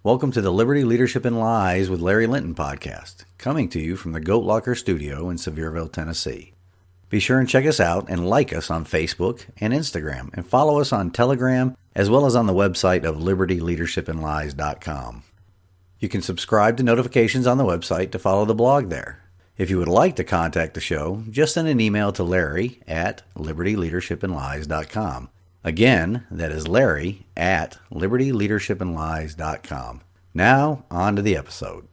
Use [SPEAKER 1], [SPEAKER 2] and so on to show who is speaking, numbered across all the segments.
[SPEAKER 1] Welcome to the Liberty, Leadership, and Lies with Larry Linton podcast, coming to you from the Goat Locker Studio in Sevierville, Tennessee. Be sure and check us out and like us on Facebook and Instagram, and follow us on Telegram, as well as on the website of libertyleadershipandlies.com. You can subscribe to notifications on the website to follow the blog there. If you would like to contact the show, just send an email to Larry at libertyleadershipandlies.com. Again, that is Larry at libertyleadershipandlies.com. Now, on to the episode.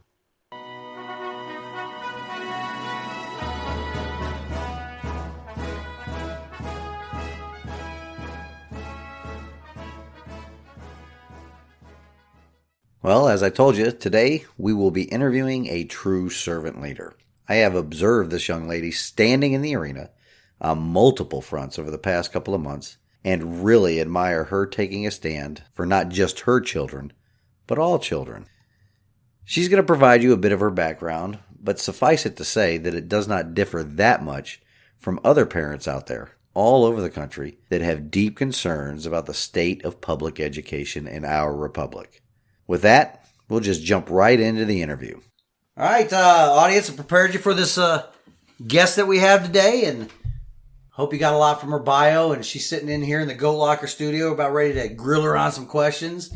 [SPEAKER 1] Well, as I told you, today we will be interviewing a true servant leader. I have observed this young lady standing in the arena on multiple fronts over the past couple of months, and really admire her taking a stand for not just her children, but all children. She's going to provide you a bit of her background, but suffice it to say that it does not differ that much from other parents out there all over the country that have deep concerns about the state of public education in our republic. With that, we'll just jump right into the interview. All right, audience, I prepared you for this guest that we have today, and hope you got a lot from her bio, and she's sitting in here in the Goat Locker studio about ready to grill her on some questions.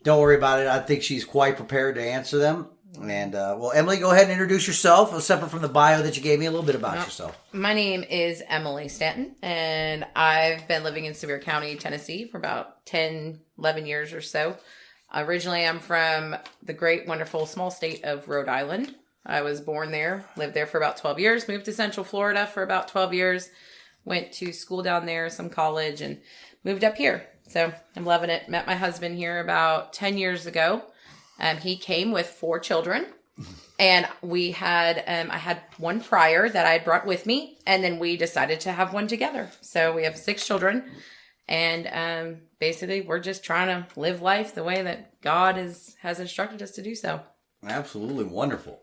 [SPEAKER 1] Don't worry about it. I think she's quite prepared to answer them. And, well, Emily, go ahead and introduce yourself, separate from the bio that you gave me, a little bit about yourself.
[SPEAKER 2] My name is Emilie Stanton, and I've been living in Sevier County, Tennessee for about 10, 11 years or so. Originally, I'm from the great, wonderful, small state of Rhode Island. I was born there, lived there for about 12 years, moved to Central Florida for about 12 years, went to school down there, some college, and moved up here. So I'm loving it. Met my husband here about 10 years ago. He came with 4 children, and we had, I had one prior that I had brought with me, and then we decided to have one together. So we have 6 children, and basically we're just trying to live life the way that God has instructed us to do so.
[SPEAKER 1] Absolutely wonderful.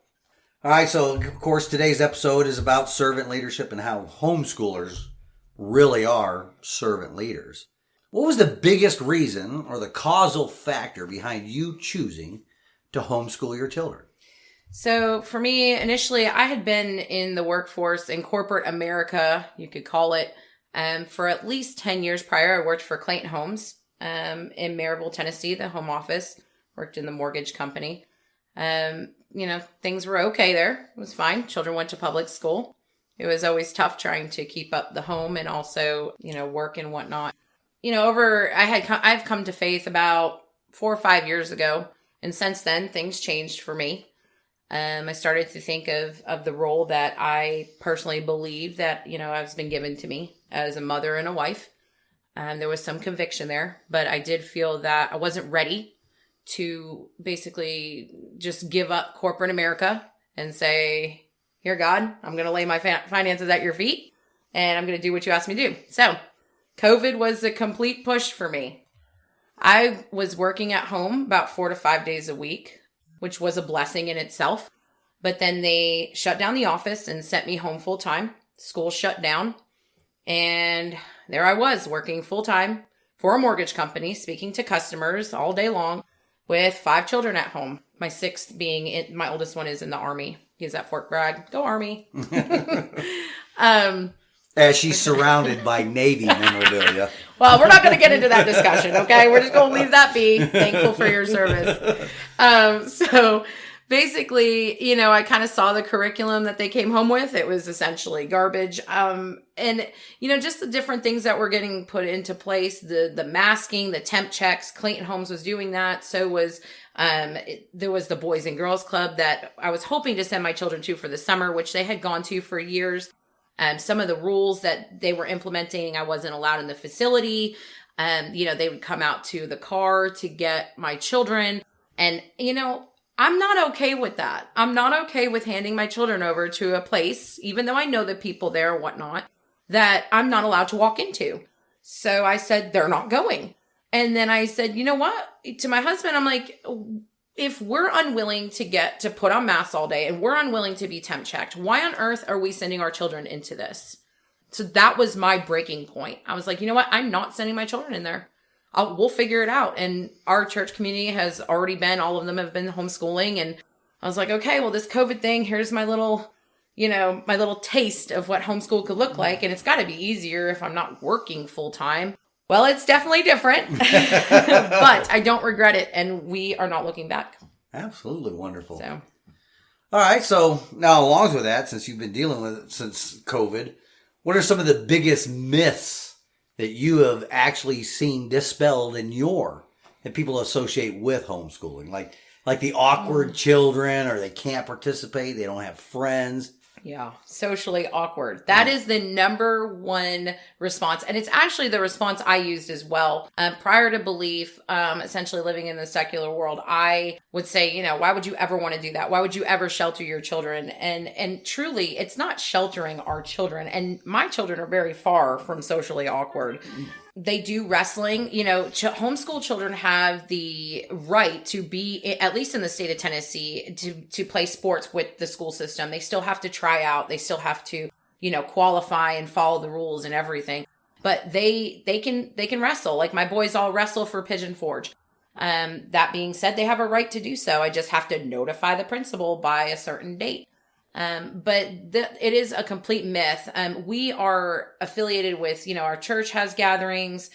[SPEAKER 1] All right, so of course today's episode is about servant leadership and how homeschoolers really are servant leaders. What was the biggest reason or the causal factor behind you choosing to homeschool your children?
[SPEAKER 2] So for me, initially, I had been in the workforce in corporate America, you could call it, for at least 10 years prior. I worked for Clayton Homes in Maryville, Tennessee, the home office, worked in the mortgage company. Things were okay there. It was fine. Children went to public school. It was always tough trying to keep up the home and also, work and whatnot. I've come to faith about 4 or 5 years ago. And since then, things changed for me. I started to think of the role that I personally believe that, has been given to me as a mother and a wife. There was some conviction there, but I did feel that I wasn't ready to basically just give up corporate America and say, here, God, I'm going to lay my finances at your feet and I'm going to do what you asked me to do. So COVID was a complete push for me. I was working at home about 4 to 5 days a week, which was a blessing in itself. But then they shut down the office and sent me home full time. School shut down. And there I was working full time for a mortgage company, speaking to customers all day long with 5 children at home. My 6th being, my oldest one is in the Army. He's at Fort Bragg. Go Army.
[SPEAKER 1] As she's surrounded by Navy memorabilia.
[SPEAKER 2] Well, we're not going to get into that discussion, okay? We're just going to leave that be. Thankful for your service. So basically, I kind of saw the curriculum that they came home with. It was essentially garbage. And, just the different things that were getting put into place, the masking, the temp checks. Clayton Homes was doing that. So was, there was the Boys and Girls Club that I was hoping to send my children to for the summer, which they had gone to for years. Some of the rules that they were implementing, I wasn't allowed in the facility. They would come out to the car to get my children. And, I'm not okay with that. I'm not okay with handing my children over to a place, even though I know the people there and whatnot, that I'm not allowed to walk into. So I said, they're not going. And then I said, you know what? To my husband, I'm like, if we're unwilling to put on masks all day and we're unwilling to be temp checked, why on earth are we sending our children into this? So that was my breaking point. I was like, you know what? I'm not sending my children in there. we'll figure it out. And our church community has already been, all of them have been homeschooling. And I was like, okay, well, this COVID thing, here's my little, my little taste of what homeschool could look like. And it's got to be easier if I'm not working full time. Well, it's definitely different, but I don't regret it. And we are not looking back.
[SPEAKER 1] Absolutely wonderful.
[SPEAKER 2] So,
[SPEAKER 1] all right. So now, along with that, since you've been dealing with it since COVID, what are some of the biggest myths that you have actually seen dispelled that people associate with homeschooling? Like the awkward children, or they can't participate, they don't have friends.
[SPEAKER 2] Yeah, socially awkward. That is the number one response. And it's actually the response I used as well. Prior to belief, essentially living in the secular world, I would say, why would you ever want to do that? Why would you ever shelter your children? And truly, it's not sheltering our children. And my children are very far from socially awkward. They do wrestling. Homeschool children have the right to be, at least in the state of Tennessee, to play sports with the school system. They still have to try out. They still have to, qualify and follow the rules and everything. But they can wrestle. Like my boys all wrestle for Pigeon Forge. That being said, they have a right to do so. I just have to notify the principal by a certain date. But it is a complete myth. We are affiliated with, our church has gatherings.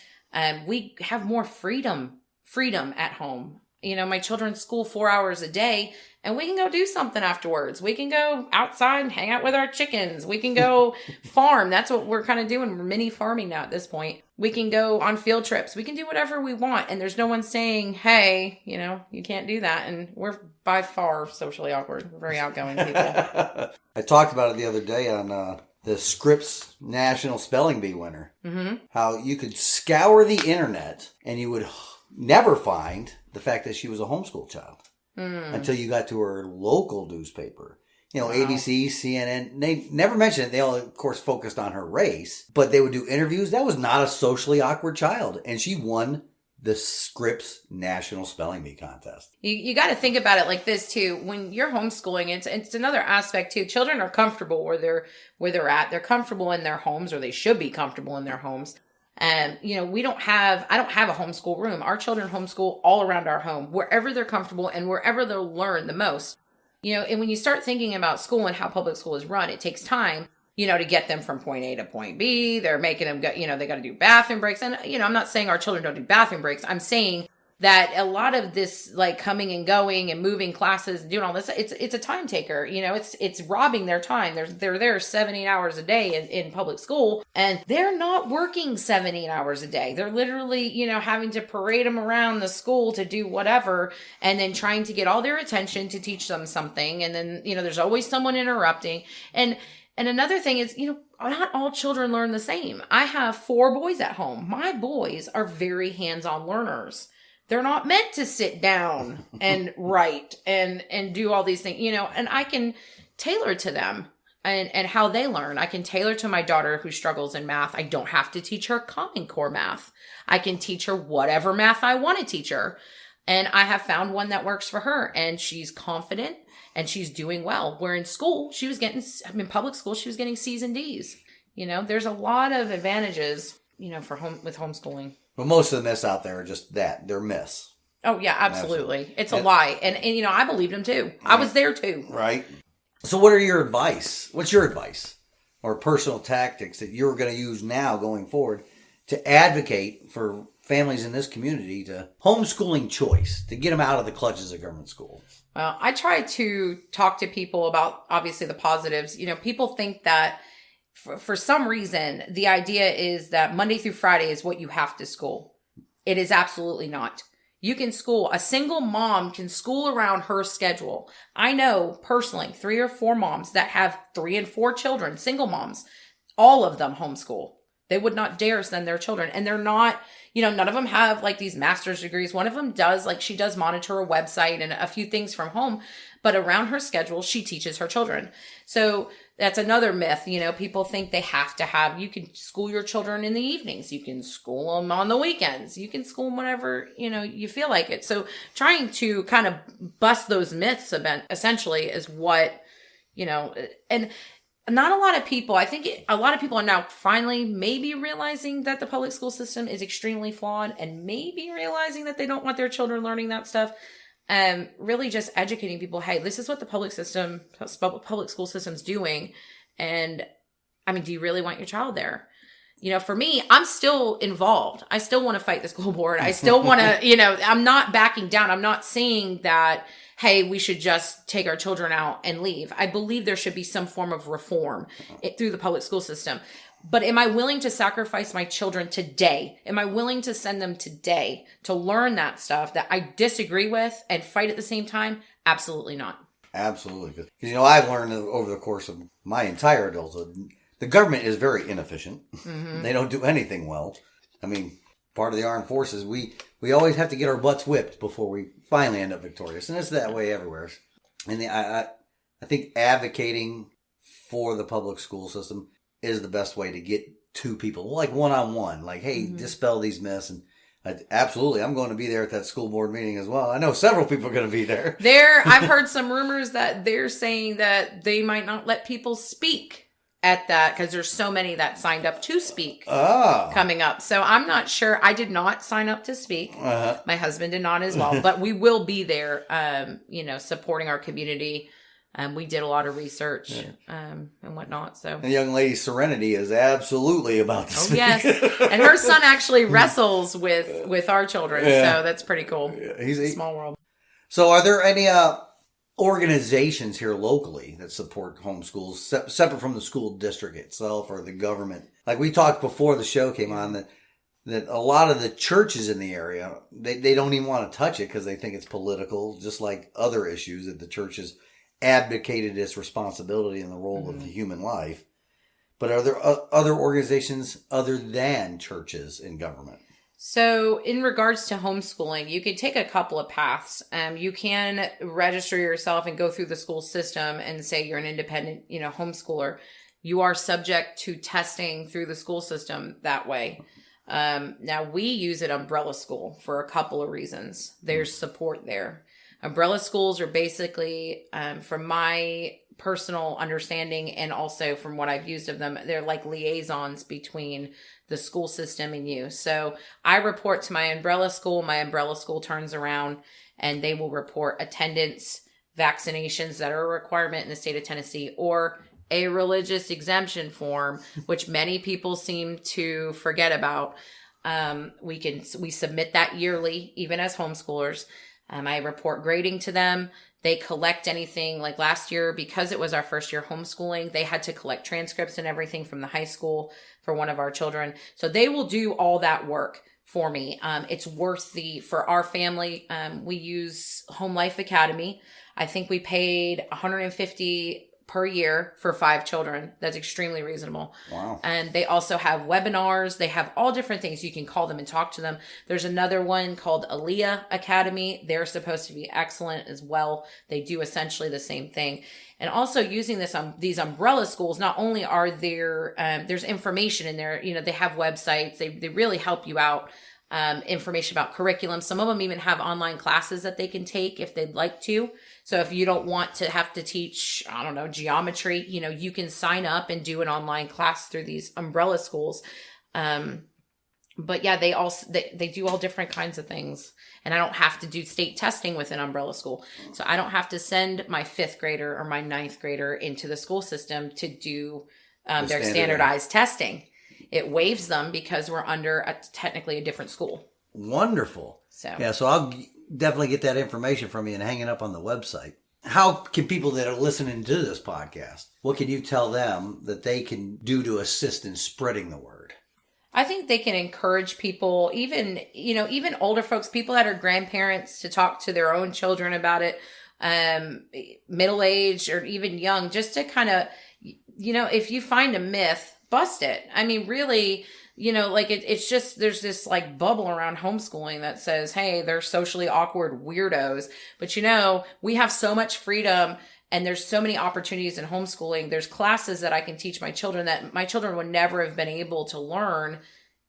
[SPEAKER 2] We have more freedom at home. My children school 4 hours a day, and we can go do something afterwards. We can go outside and hang out with our chickens. We can go farm. That's what we're kind of doing. We're mini farming now at this point. We can go on field trips. We can do whatever we want. And there's no one saying, hey, you can't do that. And we're by far socially awkward. We're very outgoing people.
[SPEAKER 1] I talked about it the other day on the Scripps National Spelling Bee winner. Mm-hmm. How you could scour the internet and you would never find the fact that she was a homeschool child until you got to her local newspaper. Wow. ABC, CNN, they never mentioned it. They all, of course, focused on her race, but they would do interviews. That was not a socially awkward child. And she won the Scripps National Spelling Bee contest.
[SPEAKER 2] You got to think about it like this, too. When you're homeschooling, it's another aspect, too. Children are comfortable where they're at. They're comfortable in their homes, or they should be comfortable in their homes. And, I don't have a homeschool room. Our children homeschool all around our home, wherever they're comfortable and wherever they'll learn the most. And when you start thinking about school and how public school is run, it takes time, to get them from point A to point B. They're making them go, they got to do bathroom breaks. And, I'm not saying our children don't do bathroom breaks. I'm saying that a lot of this, like coming and going and moving classes and doing all this, it's a time taker. It's robbing their time. They're there 7-8 hours a day in public school, and they're not working 7-8 hours a day. They're literally, having to parade them around the school to do whatever, and then trying to get all their attention to teach them something. And then, there's always someone interrupting. And another thing is, not all children learn the same. I have 4 boys at home. My boys are very hands-on learners. They're not meant to sit down and write and do all these things, and I can tailor to them and how they learn. I can tailor to my daughter who struggles in math. I don't have to teach her Common Core math. I can teach her whatever math I want to teach her. And I have found one that works for her, and she's confident and she's doing well. Where in school, in public school, she was getting C's and D's. There's a lot of advantages, with homeschooling.
[SPEAKER 1] But most of the myths out there are just that. They're myths.
[SPEAKER 2] Oh, yeah, absolutely. It's a lie. And I believed him too. Right. I was there too.
[SPEAKER 1] Right. So what's your advice or personal tactics that you're going to use now going forward to advocate for families in this community to homeschooling choice, to get them out of the clutches of government school?
[SPEAKER 2] Well, I try to talk to people about, obviously, the positives. People think that for some reason, the idea is that Monday through Friday is what you have to school. It is absolutely not. You can school. A single mom can school around her schedule. I know personally 3 or 4 moms that have 3 and 4 children, single moms. All of them homeschool. They would not dare send their children. And they're not, none of them have like these master's degrees. One of them does, she does monitor a website and a few things from home. But around her schedule, she teaches her children. So that's another myth. People think they have to have, you can school your children in the evenings. You can school them on the weekends. You can school them whenever, you feel like it. So trying to kind of bust those myths essentially is what, and not a lot of people. I think a lot of people are now finally maybe realizing that the public school system is extremely flawed and maybe realizing that they don't want their children learning that stuff. Really just educating people, hey, this is what the public school system's doing. And I mean, do you really want your child there? For me, I'm still involved. I still want to fight the school board. I still want to, I'm not backing down. I'm not saying that, hey, we should just take our children out and leave. I believe there should be some form of reform through the public school system. But am I willing to sacrifice my children today? Am I willing to send them today to learn that stuff that I disagree with and fight at the same time? Absolutely not.
[SPEAKER 1] Absolutely. Because, I've learned over the course of my entire adulthood, the government is very inefficient. Mm-hmm. They don't do anything well. I mean, part of the armed forces, we always have to get our butts whipped before we finally end up victorious. And it's that way everywhere. And I think advocating for the public school system is the best way to get to people, like one-on-one. Like, hey, dispel these myths. And absolutely, I'm going to be there at that school board meeting as well. I know several people are going to be there.
[SPEAKER 2] I've heard some rumors that they're saying that they might not let people speak at that because there's so many that signed up to speak coming up. So I'm not sure. I did not sign up to speak. Uh-huh. My husband did not as well, but we will be there, supporting our community. We did a lot of research and whatnot. So
[SPEAKER 1] the young lady Serenity is absolutely about to speak.
[SPEAKER 2] Yes. And her son actually wrestles with our children. Yeah. So that's pretty cool. Yeah. He's a small world.
[SPEAKER 1] So are there any organizations here locally that support homeschools separate from the school district itself or the government? Like we talked before the show came on that a lot of the churches in the area, they don't even want to touch it because they think it's political, just like other issues that the churches abdicated its responsibility in the role of the human life. But are there other organizations other than churches in government?
[SPEAKER 2] So in regards to homeschooling, you can take a couple of paths. You can register yourself and go through the school system and say you're an independent, homeschooler. You are subject to testing through the school system that way. Now we use an umbrella school for a couple of reasons. There's support there. Umbrella schools are basically, from my personal understanding and also from what I've used of them, they're like liaisons between the school system and you. So I report to my umbrella school turns around and they will report attendance, vaccinations that are a requirement in the state of Tennessee, or a religious exemption form, which many people seem to forget about. We submit that yearly, even as homeschoolers. I report grading to them. They collect anything like last year, because it was our first year homeschooling, they had to collect transcripts and everything from the high school for one of our children. So they will do all that work for me. It's worth for our family. We use Home Life Academy. I think we paid $150 per year for 5 children. That's extremely reasonable.
[SPEAKER 1] Wow.
[SPEAKER 2] And they also have webinars. They have all different things. You can call them and talk to them. There's another one called Emilie Academy. They're supposed to be excellent as well. They do essentially the same thing. And also using these umbrella schools, not only are there, there's information in there, they have websites. They really help you out. Information about curriculum. Some of them even have online classes that they can take if they'd like to. So if you don't want to have to teach, geometry, you can sign up and do an online class through these umbrella schools. But yeah, they do all different kinds of things. And I don't have to do state testing with an umbrella school. So I don't have to send my 5th grader or my 9th grader into the school system to do their standardized testing. It waives them because we're under technically a different school.
[SPEAKER 1] Wonderful. So I'll definitely get that information from you and hang it up on the website. How can people that are listening to this podcast, what can you tell them that they can do to assist in spreading the word?
[SPEAKER 2] I think they can encourage people, even older folks, people that are grandparents, to talk to their own children about it, middle-aged or even young, just to kind of, if you find a myth, bust it. I mean, really, it's just, there's this like bubble around homeschooling that says, hey, they're socially awkward weirdos. But we have so much freedom and there's so many opportunities in homeschooling. There's classes that I can teach my children that my children would never have been able to learn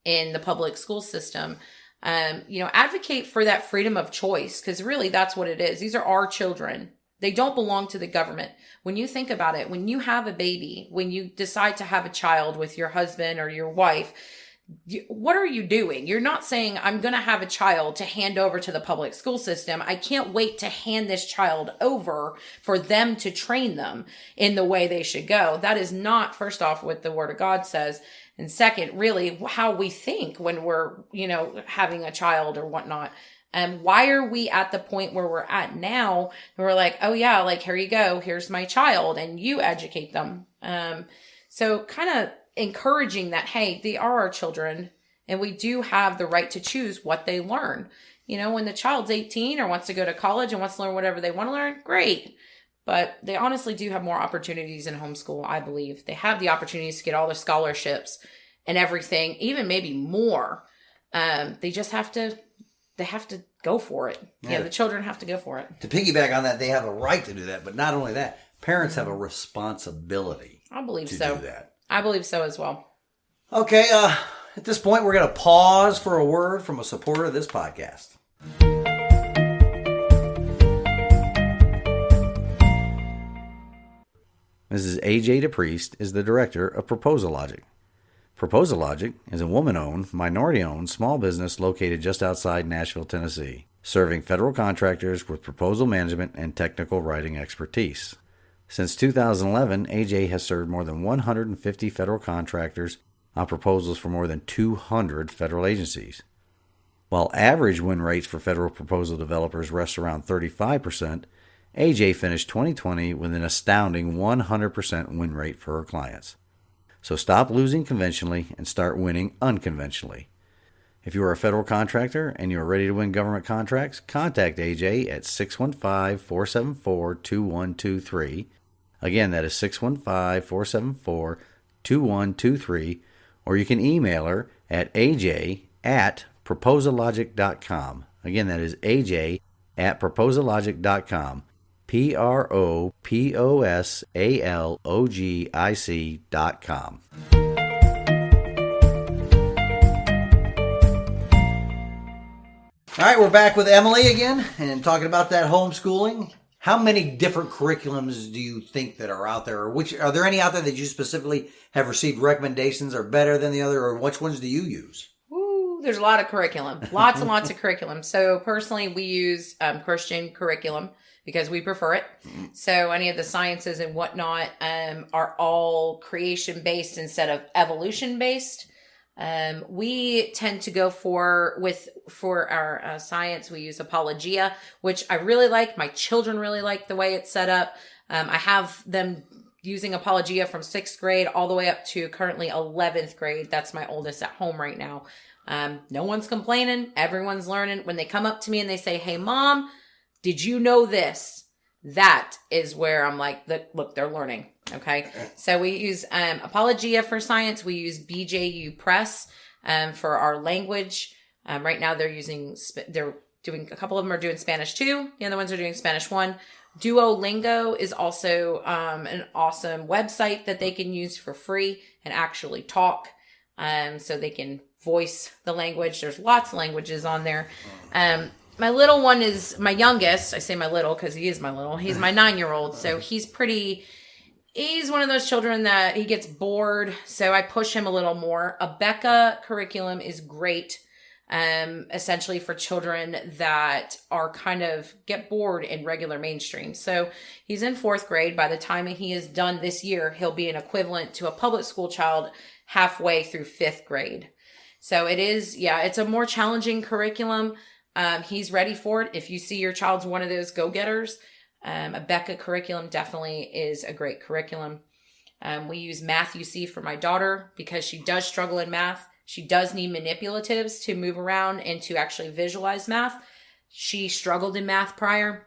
[SPEAKER 2] in the public school system. Advocate for that freedom of choice, because really that's what it is. These are our children. They don't belong to the government. When you think about it, when you have a baby, when you decide to have a child with your husband or your wife, what are you doing? You're not saying, I'm going to have a child to hand over to the public school system. I can't wait to hand this child over for them to train them in the way they should go. That is not, first off, what the Word of God says. And second, really how we think when we're, having a child or whatnot. Why are we at the point where we're at now? We're like, oh yeah, like, here you go. Here's my child, and you educate them. So kind of encouraging that, hey, they are our children and we do have the right to choose what they learn. When the child's 18 or wants to go to college and wants to learn whatever they want to learn, great. But they honestly do have more opportunities in homeschool, I believe. They have the opportunities to get all the scholarships and everything, even maybe more. They just have to go for it. Yeah, the children have to go for it.
[SPEAKER 1] To piggyback on that, they have a right to do that. But not only that, parents have a responsibility
[SPEAKER 2] I believe
[SPEAKER 1] to
[SPEAKER 2] so.
[SPEAKER 1] do that.
[SPEAKER 2] I believe so as well.
[SPEAKER 1] Okay, at this point, we're going to pause for a word from a supporter of this podcast. Mrs. A.J. DePriest is the director of Proposal Logic. Proposal Logic is a woman-owned, minority-owned small business located just outside Nashville, Tennessee, serving federal contractors with proposal management and technical writing expertise. Since 2011, AJ has served more than 150 federal contractors on proposals for more than 200 federal agencies. While average win rates for federal proposal developers rest around 35%, AJ finished 2020 with an astounding 100% win rate for her clients. So stop losing conventionally and start winning unconventionally. If you are a federal contractor and you are ready to win government contracts, contact AJ at 615-474-2123. Again, that is 615-474-2123. Or you can email her at aj@proposallogic.com. Again, that is aj@proposallogic.com. PROPOSALOGIC.com. All right, we're back with Emilie again and talking about that homeschooling. How many different curriculums do you think that are out there? Or are there any out there that you specifically have received recommendations are better than the other, or which ones do you use?
[SPEAKER 2] Ooh, there's a lot of curriculum. Lots and lots of curriculum. So personally, we use Christian curriculum because we prefer it. So any of the sciences and whatnot are all creation-based instead of evolution-based. We tend to go for our science, we use Apologia, which I really like. My children really like the way it's set up. I have them using Apologia from 6th grade all the way up to currently 11th grade. That's my oldest at home right now. No one's complaining. Everyone's learning. When they come up to me and they say, "Hey, Mom, did you know this?" That is where I'm like, look, they're learning. Okay. So we use Apologia for science. We use BJU Press for our language. Right now they're doing, a couple of them are doing Spanish 2. The other ones are doing Spanish 1. Duolingo is also an awesome website that they can use for free and actually talk. So they can voice the language. There's lots of languages on there. My little one is my youngest. I say my little because he is my little. He's my 9-year-old. So he's one of those children that he gets bored. So I push him a little more. A Becca curriculum is great. Essentially for children that are kind of get bored in regular mainstream. So he's in 4th grade. By the time he is done this year, he'll be an equivalent to a public school child halfway through 5th grade. So it's a more challenging curriculum. He's ready for it. If you see your child's one of those go-getters, a Becca curriculum definitely is a great curriculum. We use Math UC for my daughter because she does struggle in math. She does need manipulatives to move around and to actually visualize math. She struggled in math prior.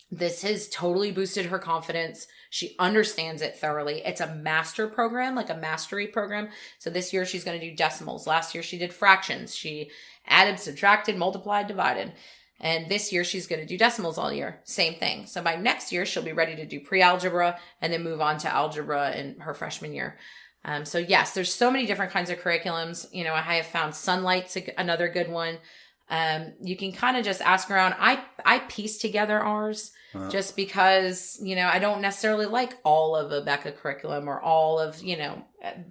[SPEAKER 2] This has totally boosted her confidence. She understands it thoroughly. It's a master program, like a mastery program. So this year she's going to do decimals. Last year she did fractions. She added, subtracted, multiplied, divided. And this year she's going to do decimals all year. Same thing. So by next year she'll be ready to do pre-algebra and then move on to algebra in her freshman year. So yes, there's so many different kinds of curriculums. I have found Sunlight's another good one. You can kind of just ask around. I piece together ours just because, I don't necessarily like all of a Becca curriculum or all of,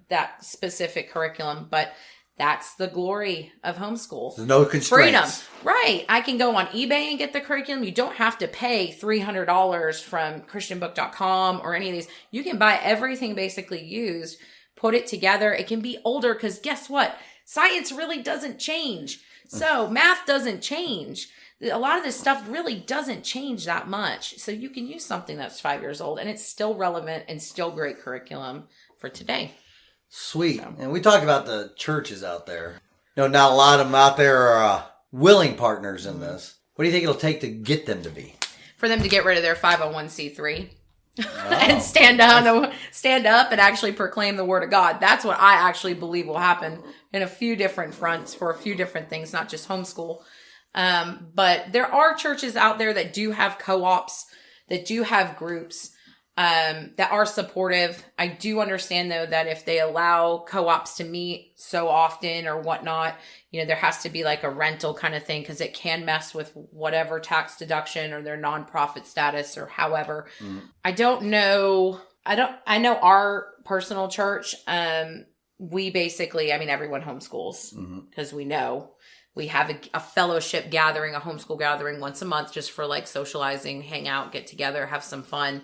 [SPEAKER 2] that specific curriculum, but that's the glory of homeschool.
[SPEAKER 1] There's no constraints.
[SPEAKER 2] Freedom. Right. I can go on eBay and get the curriculum. You don't have to pay $300 from christianbook.com or any of these. You can buy everything basically used, put it together. It can be older because guess what? Science really doesn't change. So math doesn't change. A lot of this stuff really doesn't change that much. So you can use something that's 5 years old and it's still relevant and still great curriculum for today.
[SPEAKER 1] Sweet. So. And we talk about the churches out there. Not a lot of them out there are willing partners in this. What do you think it'll take to get them to be?
[SPEAKER 2] For them to get rid of their 501c3 and stand up and actually proclaim the word of God. That's what I actually believe will happen in a few different fronts for a few different things, not just homeschool. But there are churches out there that do have co-ops, that do have groups, that are supportive. I do understand though that if they allow co-ops to meet so often or whatnot, there has to be like a rental kind of thing because it can mess with whatever tax deduction or their nonprofit status or however. I don't know. I know our personal church, we basically, everyone homeschools because we know we have a fellowship gathering, a homeschool gathering once a month just for like socializing, hang out, get together, have some fun.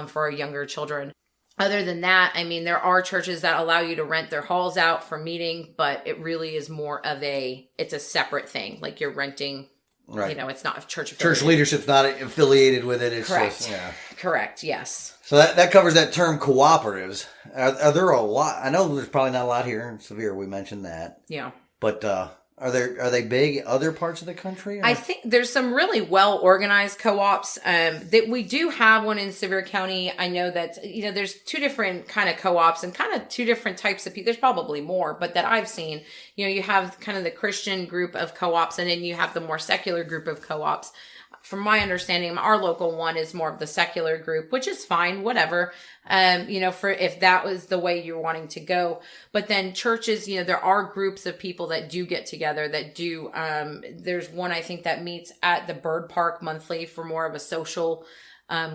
[SPEAKER 2] For our younger children. Other than that, there are churches that allow you to rent their halls out for meeting, but it really is more of it's a separate thing. Like you're renting,
[SPEAKER 1] right.
[SPEAKER 2] It's not a church affiliated.
[SPEAKER 1] Church leadership's not affiliated with it. It's
[SPEAKER 2] correct.
[SPEAKER 1] Just, yeah.
[SPEAKER 2] Correct. Yes.
[SPEAKER 1] So that covers that term cooperatives. Are there a lot? I know there's probably not a lot here in Sevier. We mentioned that.
[SPEAKER 2] Yeah.
[SPEAKER 1] But, are they big in other parts of the country? Or?
[SPEAKER 2] I think there's some really well organized co-ops. That we do have one in Sevier County. I know that there's two different kind of co-ops and kind of two different types of people. There's probably more, but that I've seen. You have kind of the Christian group of co-ops, and then you have the more secular group of co-ops. From my understanding, our local one is more of the secular group, which is fine, whatever. For if that was the way you're wanting to go. But then churches, there are groups of people that do get together that do, there's one I think that meets at the Bird Park monthly for more of a social,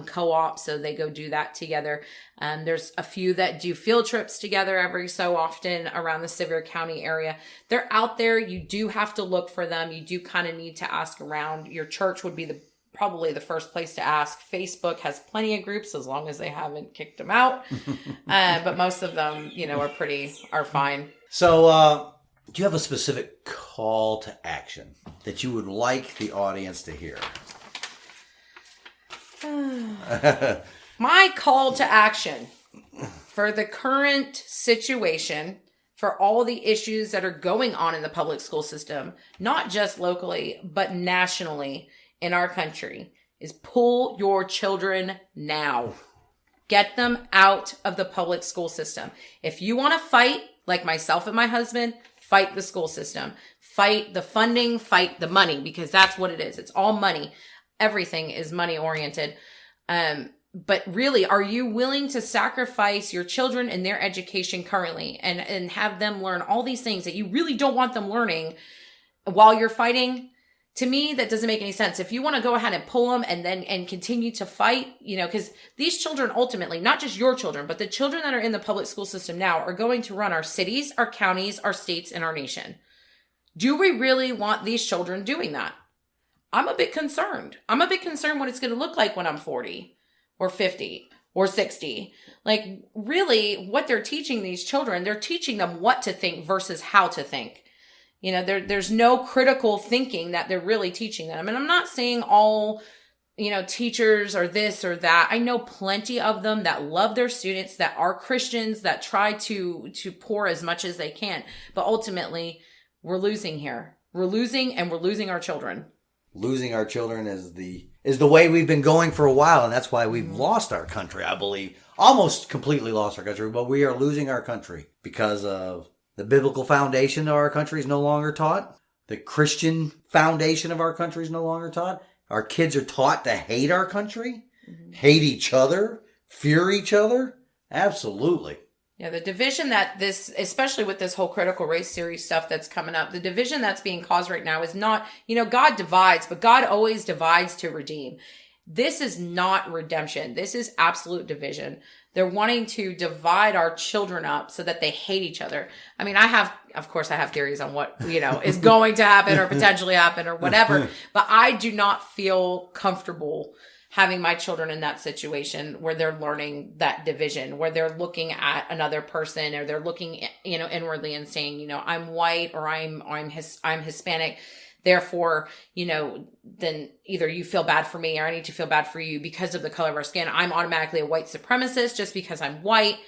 [SPEAKER 2] co-op. So they go do that together. There's a few that do field trips together every so often around the Sevier County area. They're out there. You do have to look for them. You do kind of need to ask around. Your church would be probably the first place to ask. Facebook has plenty of groups as long as they haven't kicked them out. But most of them, are fine.
[SPEAKER 1] So, do you have a specific call to action that you would like the audience to hear?
[SPEAKER 2] My call to action for the current situation, for all the issues that are going on in the public school system, not just locally, but nationally in our country, is pull your children now. Get them out of the public school system. If you want to fight, like myself and my husband, fight the school system. Fight the funding, fight the money, because that's what it is. It's all money. Everything is money oriented. But really, are you willing to sacrifice your children and their education currently and have them learn all these things that you really don't want them learning while you're fighting? To me, that doesn't make any sense. If you want to go ahead and pull them and continue to fight, because these children ultimately, not just your children, but the children that are in the public school system now are going to run our cities, our counties, our states, and our nation. Do we really want these children doing that? I'm a bit concerned. I'm a bit concerned what it's going to look like when I'm 40 or 50 or 60. Like, really, what they're teaching these children, they're teaching them what to think versus how to think. There's no critical thinking that they're really teaching them. And I'm not saying all, teachers are this or that. I know plenty of them that love their students, that are Christians, that try to pour as much as they can. But ultimately, we're losing here. We're losing, and we're losing our children.
[SPEAKER 1] Losing our children is the way we've been going for a while, and that's why we've lost our country, I believe. Almost completely lost our country, but we are losing our country because of the biblical foundation of our country is no longer taught. The Christian foundation of our country is no longer taught. Our kids are taught to hate our country, hate each other, fear each other. Absolutely.
[SPEAKER 2] Yeah, the division that this, especially with this whole critical race series stuff that's coming up, the division that's being caused right now is not, God divides, but God always divides to redeem. This is not redemption. This is absolute division. They're wanting to divide our children up so that they hate each other. I mean, of course I have theories on what, is going to happen or potentially happen or whatever, but I do not feel comfortable having my children in that situation where they're learning that division, where they're looking at another person or they're looking, inwardly and saying, I'm white or I'm Hispanic. Therefore, then either you feel bad for me or I need to feel bad for you because of the color of our skin. I'm automatically a white supremacist just because I'm white.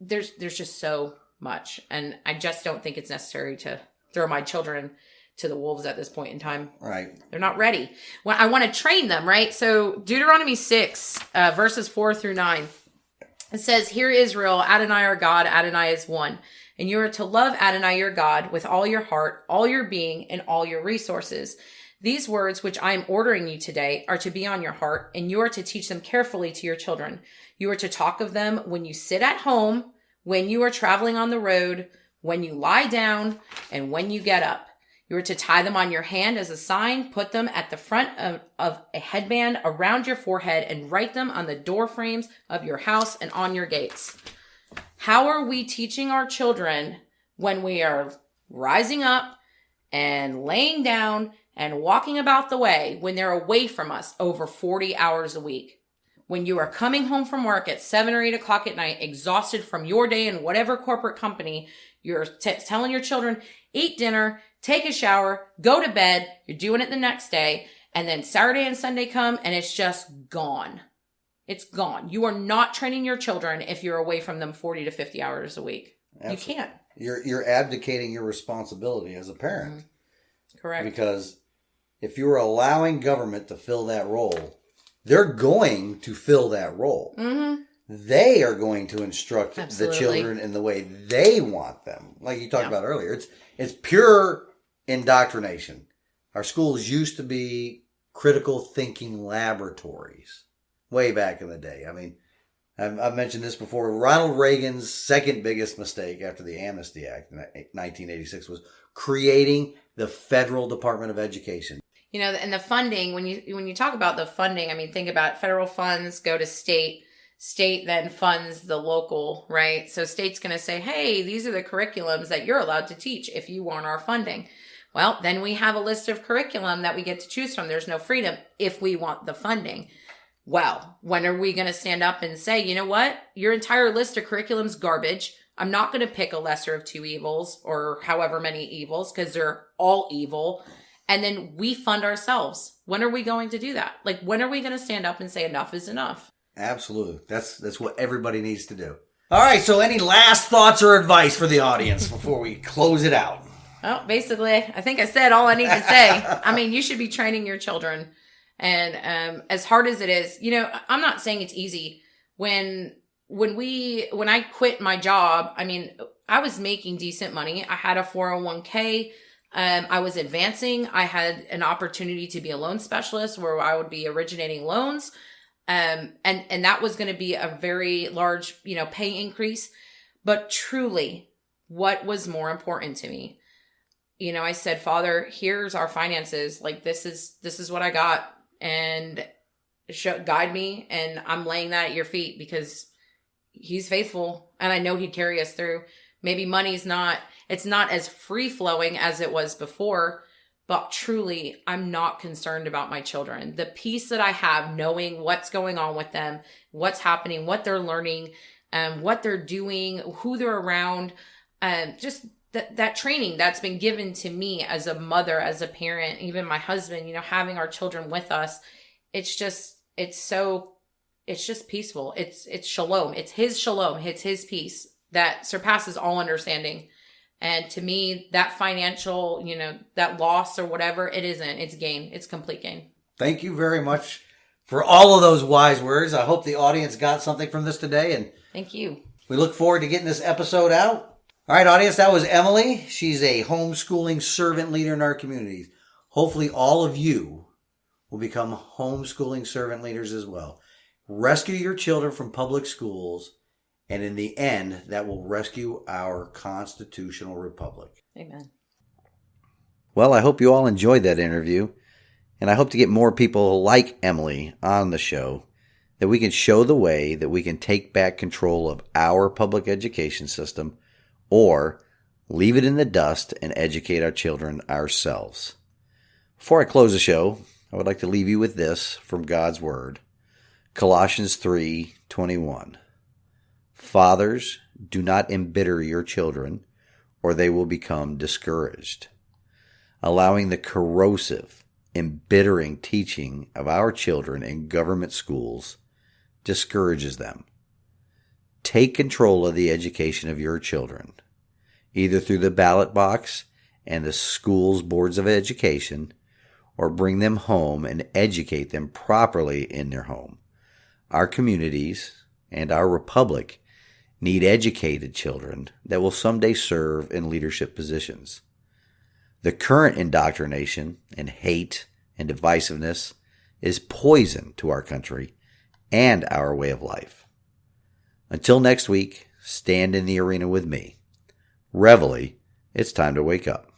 [SPEAKER 2] There's just so much. And I just don't think it's necessary to throw my children to the wolves at this point in time.
[SPEAKER 1] Right.
[SPEAKER 2] They're not ready. Well, I want to train them, right? So Deuteronomy 6, verses 4-9, it says, "Hear Israel, Adonai our God, Adonai is one. And you are to love Adonai your God with all your heart, all your being, and all your resources. These words which I am ordering you today are to be on your heart, and you are to teach them carefully to your children. You are to talk of them when you sit at home, when you are traveling on the road, when you lie down, and when you get up. You are to tie them on your hand as a sign, put them at the front of a headband around your forehead, and write them on the door frames of your house and on your gates." How are we teaching our children when we are rising up and laying down and walking about the way when they're away from us over 40 hours a week? When you are coming home from work at 7 or 8 o'clock at night, exhausted from your day in whatever corporate company, you're telling your children, eat dinner, take a shower, go to bed, you're doing it the next day, and then Saturday and Sunday come and it's just gone. It's gone. You are not training your children if you're away from them 40 to 50 hours a week. Absolutely. You can't.
[SPEAKER 1] You're abdicating your responsibility as a parent.
[SPEAKER 2] Mm-hmm. Correct.
[SPEAKER 1] Because if you're allowing government to fill that role, they're going to fill that role. Mm-hmm. They are going to instruct the children in the way they want them. Like you talked about earlier, it's pure indoctrination. Our schools used to be critical thinking laboratories. Way back in the day. I mean, I've mentioned this before. Ronald Reagan's second biggest mistake after the Amnesty Act in 1986 was creating the Federal Department of Education.
[SPEAKER 2] And the funding, when you talk about the funding, I mean, think about it. Federal funds go to state. State then funds the local, right? So state's going to say, hey, these are the curriculums that you're allowed to teach if you want our funding. Well, then we have a list of curriculum that we get to choose from. There's no freedom if we want the funding. Well, when are we going to stand up and say, you know what? Your entire list of curriculum's garbage. I'm not going to pick a lesser of two evils or however many evils because they're all evil. And then we fund ourselves. When are we going to do that? Like, when are we going to stand up and say enough is enough?
[SPEAKER 1] Absolutely. That's what everybody needs to do. All right. So any last thoughts or advice for the audience before we close it out?
[SPEAKER 2] Well, basically, I think I said all I need to say. I mean, you should be training your children. And as hard as it is, I'm not saying it's easy. When I quit my job, I mean, I was making decent money. I had a 401k. I was advancing. I had an opportunity to be a loan specialist where I would be originating loans. And that was going to be a very large, pay increase. But truly, what was more important to me? I said, Father, here's our finances. Like, this is what I got. And guide me, and I'm laying that at your feet because he's faithful and I know he'd carry us through. Maybe money's not as free flowing as it was before, but truly I'm not concerned about my children. The peace that I have knowing what's going on with them, what's happening, what they're learning, what they're doing, who they're around, just that training that's been given to me as a mother, as a parent, even my husband, having our children with us. It's just peaceful. It's shalom. It's his shalom. It's his peace that surpasses all understanding. And to me, that financial, that loss or whatever, it isn't. It's gain. It's complete gain.
[SPEAKER 1] Thank you very much for all of those wise words. I hope the audience got something from this today. And
[SPEAKER 2] thank you.
[SPEAKER 1] We look forward to getting this episode out. All right, audience, that was Emilie. She's a homeschooling servant leader in our communities. Hopefully all of you will become homeschooling servant leaders as well. Rescue your children from public schools And in the end, that will rescue our constitutional republic.
[SPEAKER 2] Amen.
[SPEAKER 1] Well, I hope you all enjoyed that interview, and I hope to get more people like Emilie on the show, that we can show the way that we can take back control of our public education system, or leave it in the dust and educate our children ourselves. Before I close the show, I would like to leave you with this from God's Word. Colossians 3:21. Fathers, do not embitter your children, or they will become discouraged. Allowing the corrosive, embittering teaching of our children in government schools discourages them. Take control of the education of your children, either through the ballot box and the school's boards of education, or bring them home and educate them properly in their home. Our communities and our republic need educated children that will someday serve in leadership positions. The current indoctrination and hate and divisiveness is poison to our country and our way of life. Until next week, stand in the arena with me. Reveille, it's time to wake up.